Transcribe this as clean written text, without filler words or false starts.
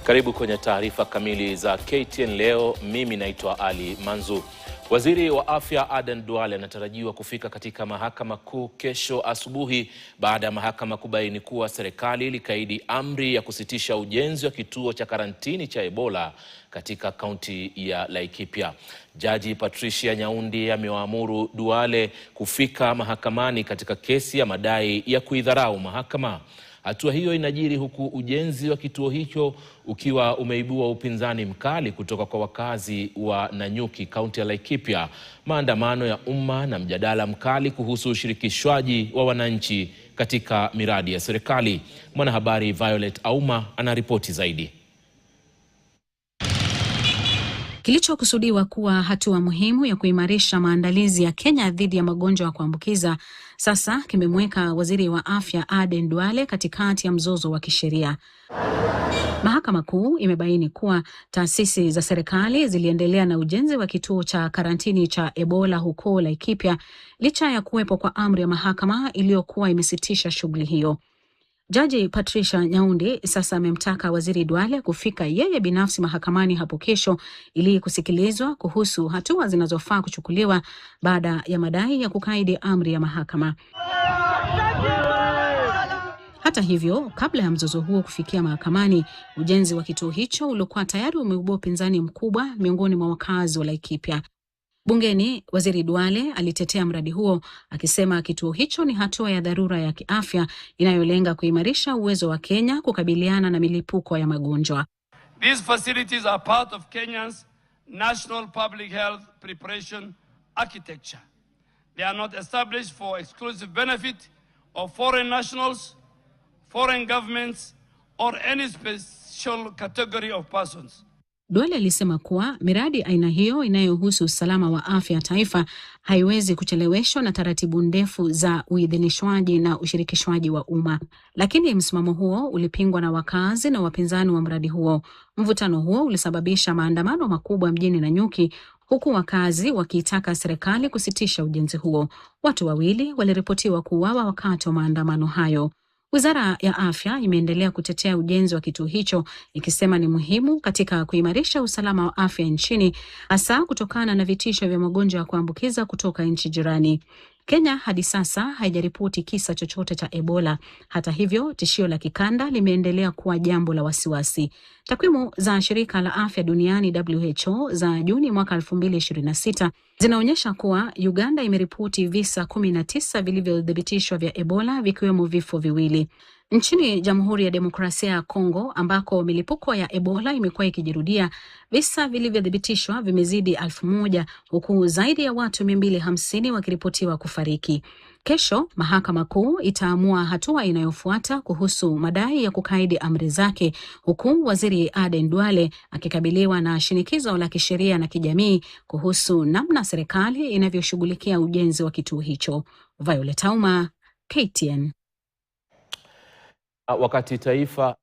Karibu kwenye taarifa kamili za KTN leo. Mimi naitwa Ali Manzu. Waziri wa Afya Aden Duale anatarajiwa kufika katika Mahakama Kuu kesho asubuhi baada ya mahakama kubaini kuwa serikali ilikaidi amri ya kusitisha ujenzi wa kituo cha karantini cha Ebola katika kaunti ya Laikipia. Jaji Patricia Nyaundi amewaamuru Duale kufika mahakamani katika kesi ya madai ya kuidharau mahakama. Hatua hiyo inajiri huku ujenzi wa kituo hicho ukiwa umeibua upinzani mkali kutoka kwa wakazi wa Nanyuki, kaunti ya Laikipia, maandamano ya umma na mjadala mkali kuhusu ushirikishwaji wa wananchi katika miradi ya serikali. Mwanahabari Violet Auma anaripoti zaidi. Kilichokusudiwa kuwa hatua muhimu ya kuimarisha maandalizi ya Kenya dhidi ya magonjwa ya kuambukiza sasa kimemweka waziri wa afya Aden Duale katikati ya mzozo wa kisheria. Mahakama Kuu imebaini kuwa taasisi za serikali ziliendelea na ujenzi wa kituo cha karantini cha Ebola huko Laikipia licha ya kuwepo kwa amri ya mahakama iliyokuwa imesitisha shughuli hiyo. Jaji Patricia Nyaundi sasa amemtaka waziri Duale kufika yeye binafsi mahakamani hapo kesho ili kusikilizwa kuhusu hatua zinazofaa kuchukuliwa baada ya madai ya kukaidi amri ya mahakama. Hata hivyo, kabla ya mzozo huo kufikia mahakamani, ujenzi wa kituo hicho ulikuwa tayari umeibua upinzani mkubwa miongoni mwa wakazi wa Laikipia. Bungeni, waziri Duale alitetea mradi huo akisema kituo hicho ni hatua ya dharura ya kiafya inayolenga kuimarisha uwezo wa Kenya kukabiliana na milipuko ya magonjwa. These facilities are part of Kenya's national public health preparation architecture. They are not established for exclusive benefit of foreign nationals, foreign governments, or any special category of persons. Duale alisema kuwa miradi aina hiyo inayohusu usalama wa afya ya taifa haiwezi kucheleweshwa na taratibu ndefu za uidhinishwaji na ushirikishwaji wa umma. Lakini msimamo huo ulipingwa na wakazi na wapinzani wa mradi huo. Mvutano huo ulisababisha maandamano makubwa mjini Nanyuki, huku wakazi wakiitaka serikali kusitisha ujenzi huo. Watu wawili waliripotiwa kuuawa wakati wa maandamano hayo. Wizara ya Afya imeendelea kutetea ujenzi wa kituo hicho ikisema ni muhimu katika kuimarisha usalama wa afya nchini, hasa kutokana na vitisho vya magonjwa ya kuambukiza kutoka nchi jirani. Kenya hadi sasa haijaripoti kisa chochote cha Ebola. Hata hivyo, tishio la kikanda limeendelea kuwa jambo la wasiwasi. Takwimu za shirika la afya duniani WHO za Juni mwaka 2026 zinaonyesha kuwa Uganda imeripoti visa 19 vilivyothibitishwa vya Ebola, vikiwemo vifo viwili. Nchini Jamhuri ya Demokrasia ya Kongo, ambako milipuko ya Ebola imekuwa ikijirudia, visa vilivyothibitishwa vimezidi 1000, huku zaidi ya watu 250 wakiripotiwa kufariki. Kesho, Mahakama Kuu itaamua hatua inayofuata kuhusu madai ya kukaidi amri zake, huku waziri Aden Duale akikabiliwa na shinikizo la kisheria na kijamii kuhusu namna serikali inavyoshughulikia ujenzi wa kituo hicho. Violet Auma, KTN. Wakati taifa